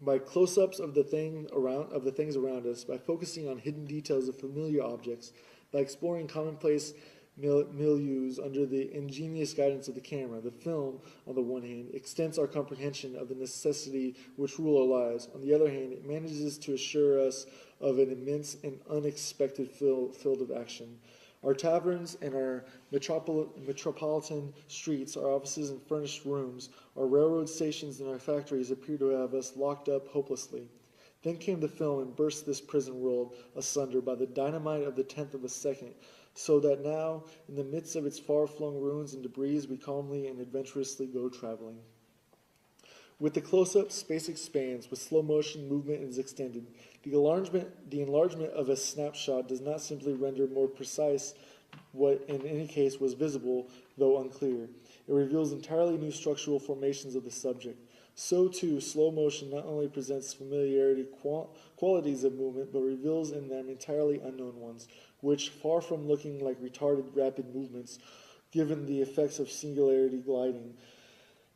By close-ups of the things around us, by focusing on hidden details of familiar objects, by exploring commonplace milieus under the ingenious guidance of the camera, the film, on the one hand, extends our comprehension of the necessity which rule our lives. On the other hand, it manages to assure us of an immense and unexpected field of action. Our taverns and our metropolitan streets, our offices and furnished rooms, our railroad stations and our factories appear to have us locked up hopelessly. Then came the film and burst this prison world asunder by the dynamite of the 10th of a second, so that now, in the midst of its far-flung ruins and debris, we calmly and adventurously go traveling. With the close-up, space expands. With slow motion, movement is extended. The enlargement of a snapshot does not simply render more precise what in any case was visible, though unclear. It reveals entirely new structural formations of the subject. So too, slow motion not only presents familiarity qualities of movement, but reveals in them entirely unknown ones, which, far from looking like retarded rapid movements, given the effects of singularity gliding,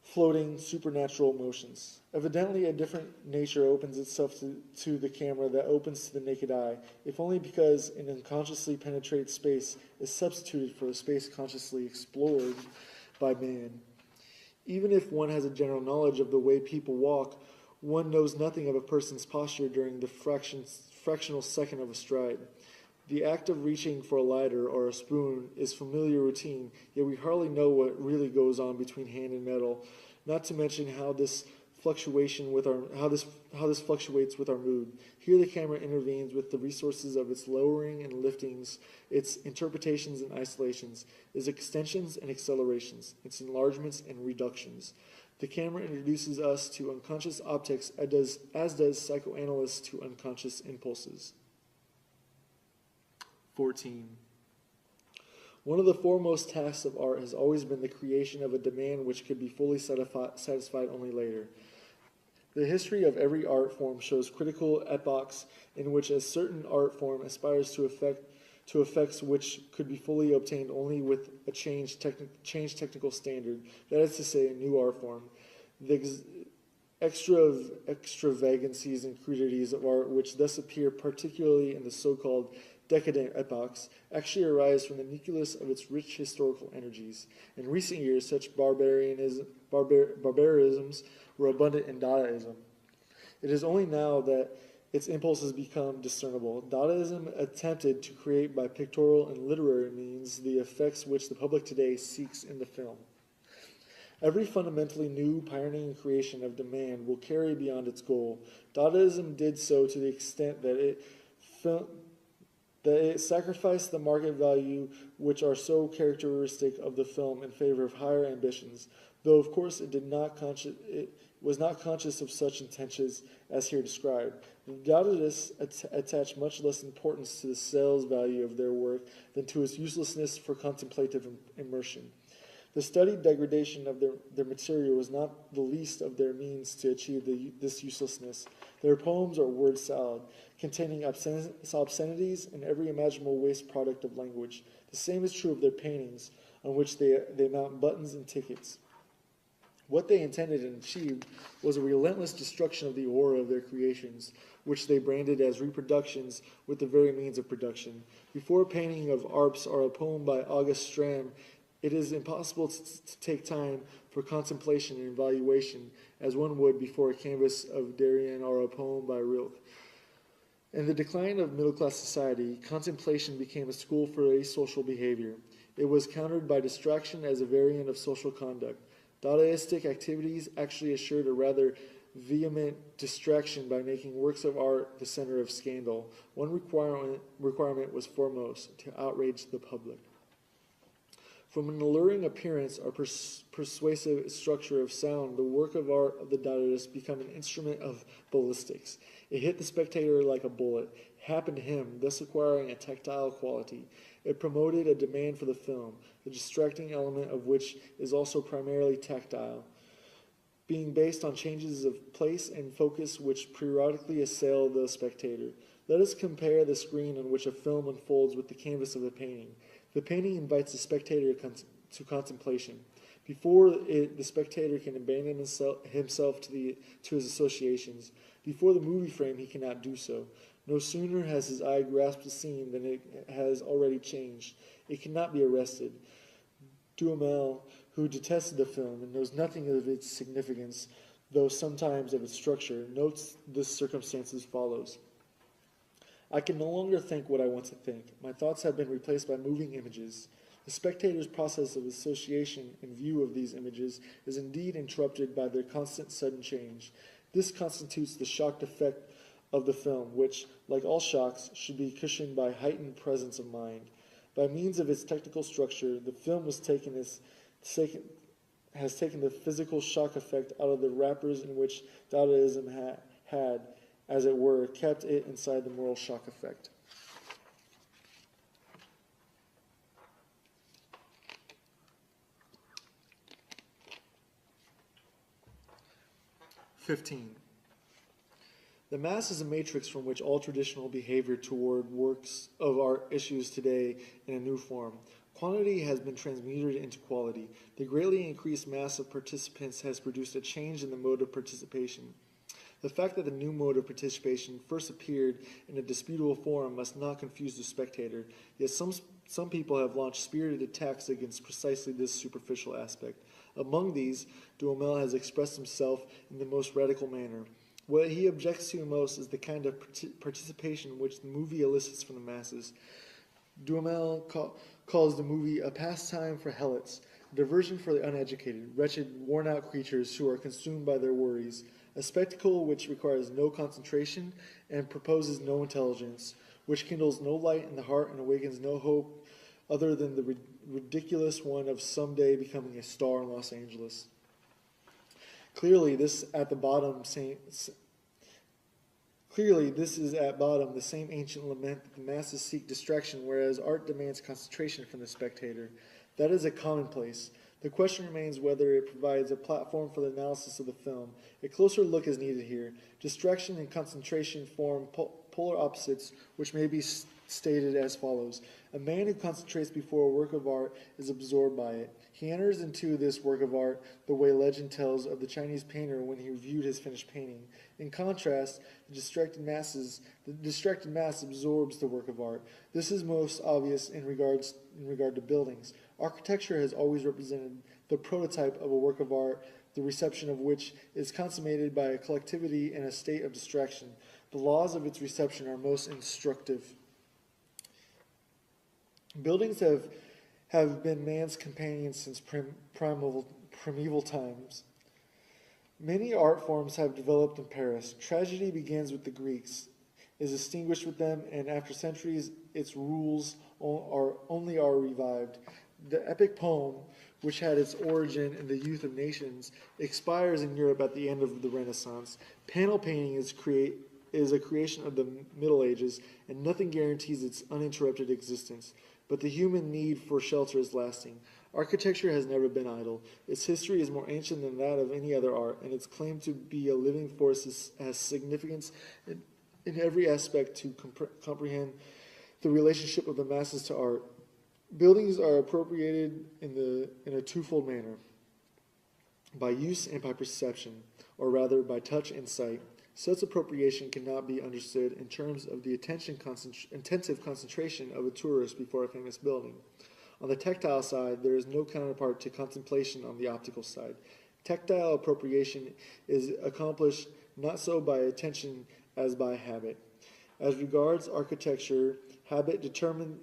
floating supernatural motions. Evidently, a different nature opens itself to the camera that opens to the naked eye, if only because an unconsciously penetrated space is substituted for a space consciously explored by man. Even if one has a general knowledge of the way people walk, one knows nothing of a person's posture during the fractional second of a stride. The act of reaching for a lighter or a spoon is familiar routine, yet we hardly know what really goes on between hand and metal, not to mention how this fluctuates with our mood. Here the camera intervenes with the resources of its lowering and liftings, its interpretations and isolations, its extensions and accelerations, its enlargements and reductions. The camera introduces us to unconscious optics as does psychoanalysis to unconscious impulses. 14. One of the foremost tasks of art has always been the creation of a demand which could be fully satisfied only later. The history of every art form shows critical epochs in which a certain art form aspires to effects which could be fully obtained only with a changed technical standard, that is to say, a new art form. The extravagancies and crudities of art which thus appear, particularly in the so-called decadent epochs, actually arise from the nucleus of its rich historical energies. In recent years, such barbarisms were abundant in Dadaism. It is only now that its impulses become discernible. Dadaism attempted to create by pictorial and literary means the effects which the public today seeks in the film. Every fundamentally new pioneering creation of demand will carry beyond its goal. Dadaism did so to the extent that it sacrificed the market value which are so characteristic of the film in favor of higher ambitions, though of course it was not conscious of such intentions as here described. The Dadaists attach much less importance to the sales value of their work than to its uselessness for contemplative immersion. The studied degradation of their material was not the least of their means to achieve this uselessness. Their poems are word salad, containing obscenities and every imaginable waste product of language. The same is true of their paintings, on which they mount buttons and tickets. What they intended and achieved was a relentless destruction of the aura of their creations, which they branded as reproductions with the very means of production. Before a painting of Arps or a poem by August Strand, it is impossible to take time for contemplation and evaluation as one would before a canvas of Darien or a poem by Rilke. In the decline of middle-class society, contemplation became a school for asocial behavior. It was countered by distraction as a variant of social conduct. Dadaistic activities actually assured a rather vehement distraction by making works of art the center of scandal. One requirement was foremost, to outrage the public. From an alluring appearance or persuasive structure of sound, the work of art of the Dadaists became an instrument of ballistics. It hit the spectator like a bullet. It happened to him, thus acquiring a tactile quality. It promoted a demand for the film, the distracting element of which is also primarily tactile, being based on changes of place and focus which periodically assail the spectator. Let us compare the screen on which a film unfolds with the canvas of the painting. The painting invites the spectator to contemplation. Before it, the spectator can abandon himself to his associations. Before the movie frame, he cannot do so. No sooner has his eye grasped the scene than it has already changed. It cannot be arrested. Duhamel, who detested the film and knows nothing of its significance, though sometimes of its structure, notes this circumstance as follows. I can no longer think what I want to think. My thoughts have been replaced by moving images. The spectator's process of association in view of these images is indeed interrupted by their constant sudden change. This constitutes the shocked effect of the film, which, like all shocks, should be cushioned by heightened presence of mind. By means of its technical structure, the film has taken the physical shock effect out of the wrappers in which Dadaism had, as it were, kept it inside the moral shock effect. The mass is a matrix from which all traditional behavior toward works of art issues today in a new form. Quantity has been transmuted into quality. The greatly increased mass of participants has produced a change in the mode of participation. The fact that the new mode of participation first appeared in a disputable form must not confuse the spectator, yet some people have launched spirited attacks against precisely this superficial aspect. Among these, Duhamel has expressed himself in the most radical manner. What he objects to most is the kind of participation which the movie elicits from the masses. Duhamel calls the movie a pastime for helots, a diversion for the uneducated, wretched, worn-out creatures who are consumed by their worries, a spectacle which requires no concentration and proposes no intelligence, which kindles no light in the heart and awakens no hope other than the ridiculous one of someday becoming a star in Los Angeles. Clearly, this is at bottom the same ancient lament that the masses seek distraction, whereas art demands concentration from the spectator. That is a commonplace. The question remains whether it provides a platform for the analysis of the film. A closer look is needed here. Distraction and concentration form polar opposites, which may be stated as follows. A man who concentrates before a work of art is absorbed by it. He enters into this work of art the way legend tells of the Chinese painter when he reviewed his finished painting. In contrast, the distracted mass absorbs the work of art. This is most obvious in regard to buildings. Architecture has always represented the prototype of a work of art the reception of which is consummated by a collectivity in a state of distraction. The laws of its reception are most instructive. Buildings have been man's companions since primeval times. Many art forms have developed in Paris. Tragedy begins with the Greeks, is extinguished with them, and after centuries its rules are revived. The epic poem, which had its origin in the youth of nations, expires in Europe at the end of the Renaissance. Panel painting is a creation of the Middle Ages, and nothing guarantees its uninterrupted existence. But the human need for shelter is lasting. Architecture has never been idle. Its history is more ancient than that of any other art, and its claim to be a living force has significance in every aspect to comprehend the relationship of the masses to art. Buildings are appropriated in a twofold manner, by use and by perception, or rather by touch and sight. Such appropriation cannot be understood in terms of the intensive concentration of a tourist before a famous building. On the tactile side, there is no counterpart to contemplation on the optical side. Tactile appropriation is accomplished not so by attention as by habit. As regards architecture, habit determines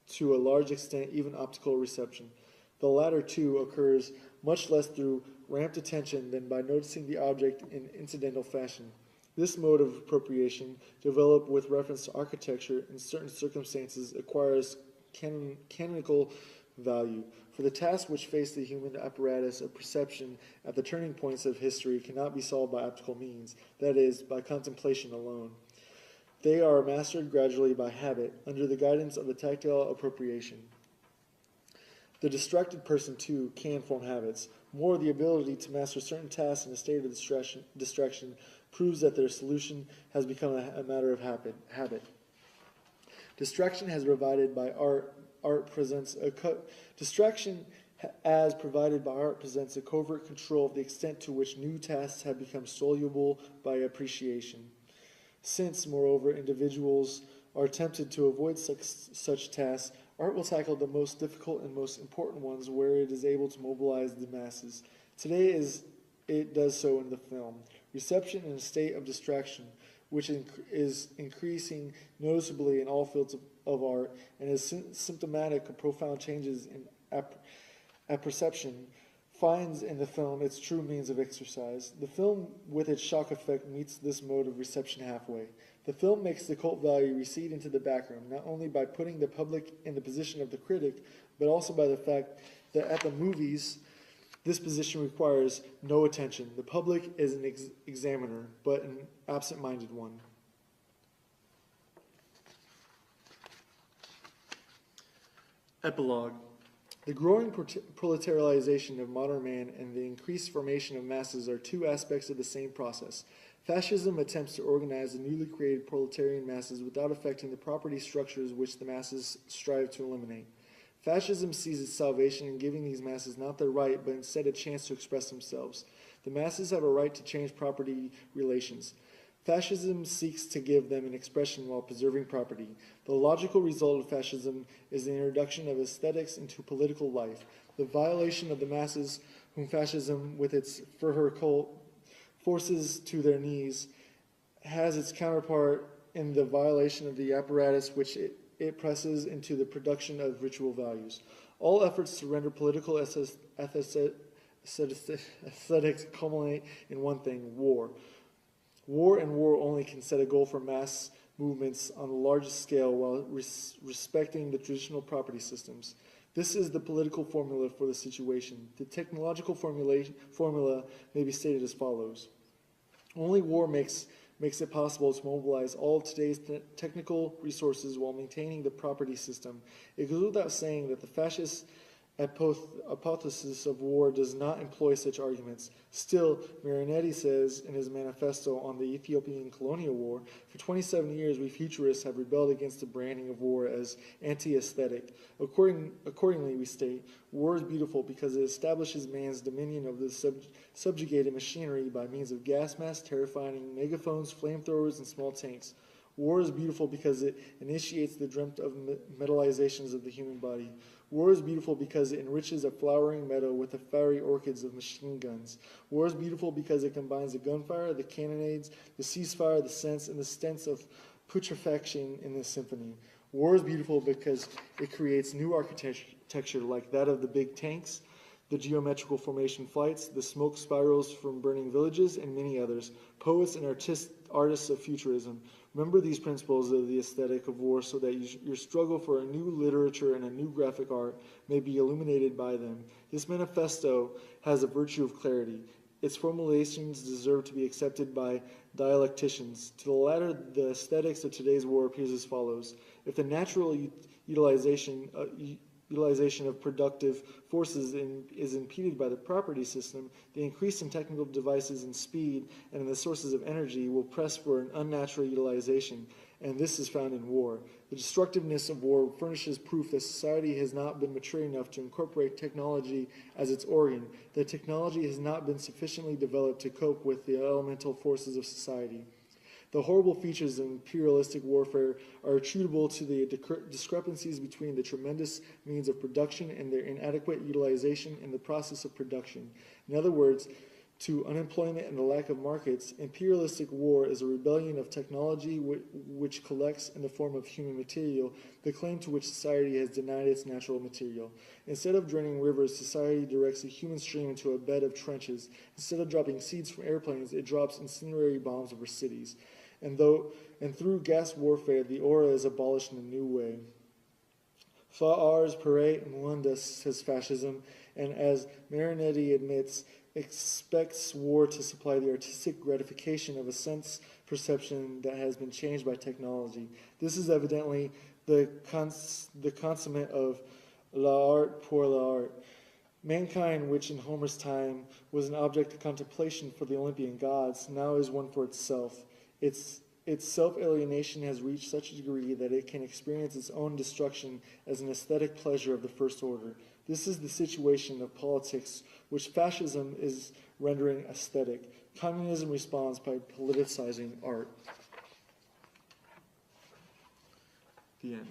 to a large extent even optical reception. The latter, too, occurs much less through ramped attention than by noticing the object in incidental fashion. This mode of appropriation, developed with reference to architecture in certain circumstances, acquires canonical value. For the tasks which face the human apparatus of perception at the turning points of history cannot be solved by optical means, that is, by contemplation alone. They are mastered gradually by habit, under the guidance of the tactile appropriation. The distracted person, too, can form habits. More, the ability to master certain tasks in a state of distraction proves that their solution has become a matter of habit. Distraction as provided by art presents a covert control of the extent to which new tasks have become soluble by appreciation. Since, moreover, individuals are tempted to avoid such tasks, art will tackle the most difficult and most important ones where it is able to mobilize the masses. Today it does so in the film. Reception in a state of distraction, which is increasing noticeably in all fields of art and is symptomatic of profound changes in apperception, finds in the film its true means of exercise. The film, with its shock effect, meets this mode of reception halfway. The film makes the cult value recede into the background, not only by putting the public in the position of the critic, but also by the fact that at the movies, this position requires no attention. The public is an examiner, but an absent-minded one. Epilogue. The growing proletarialization of modern man and the increased formation of masses are two aspects of the same process. Fascism attempts to organize the newly created proletarian masses without affecting the property structures which the masses strive to eliminate. Fascism sees its salvation in giving these masses not their right, but instead a chance to express themselves. The masses have a right to change property relations. Fascism seeks to give them an expression while preserving property. The logical result of fascism is the introduction of aesthetics into political life. The violation of the masses, whom fascism, with its Führer cult, forces to their knees, has its counterpart in the violation of the apparatus which it presses into the production of ritual values. All efforts to render political aesthetics culminate in one thing: war. War and war only can set a goal for mass movements on the largest scale while respecting the traditional property systems. This is the political formula for the situation. The technological formula may be stated as follows. Only war makes it possible to mobilize all of today's technical resources while maintaining the property system. It goes without saying that the fascist hypothesis of war does not employ such arguments. Still, Marinetti says in his manifesto on the Ethiopian colonial war, for 27 years we futurists have rebelled against the branding of war as anti-aesthetic. Accordingly, we state, war is beautiful because it establishes man's dominion of the subjugated machinery by means of gas masks, terrifying megaphones, flamethrowers, and small tanks. War is beautiful because it initiates the dreamt of metallizations of the human body. War is beautiful because it enriches a flowering meadow with the fiery orchids of machine guns. War is beautiful because it combines the gunfire, the cannonades, the ceasefire, the sense, and the stench of putrefaction in the symphony. War is beautiful because it creates new architecture like that of the big tanks, the geometrical formation flights, the smoke spirals from burning villages, and many others, poets and artists of futurism. Remember these principles of the aesthetic of war so that your struggle for a new literature and a new graphic art may be illuminated by them. This manifesto has a virtue of clarity. Its formulations deserve to be accepted by dialecticians. To the latter, the aesthetics of today's war appears as follows. If the natural utilization of productive forces is impeded by the property system, the increase in technical devices and speed and in the sources of energy will press for an unnatural utilization, and this is found in war. The destructiveness of war furnishes proof that society has not been mature enough to incorporate technology as its organ, that technology has not been sufficiently developed to cope with the elemental forces of society. The horrible features of imperialistic warfare are attributable to the discrepancies between the tremendous means of production and their inadequate utilization in the process of production. In other words, to unemployment and the lack of markets, imperialistic war is a rebellion of technology which collects in the form of human material the claim to which society has denied its natural material. Instead of draining rivers, society directs a human stream into a bed of trenches. Instead of dropping seeds from airplanes, it drops incendiary bombs over cities. And through gas warfare, the aura is abolished in a new way. Fa ars pere mundus, says fascism, and as Marinetti admits, expects war to supply the artistic gratification of a sense perception that has been changed by technology. This is evidently the consummate of l'art pour l'art. Mankind, which in Homer's time was an object of contemplation for the Olympian gods, now is one for itself. Its self-alienation has reached such a degree that it can experience its own destruction as an aesthetic pleasure of the first order. This is the situation of politics which fascism is rendering aesthetic. Communism responds by politicizing art. The end.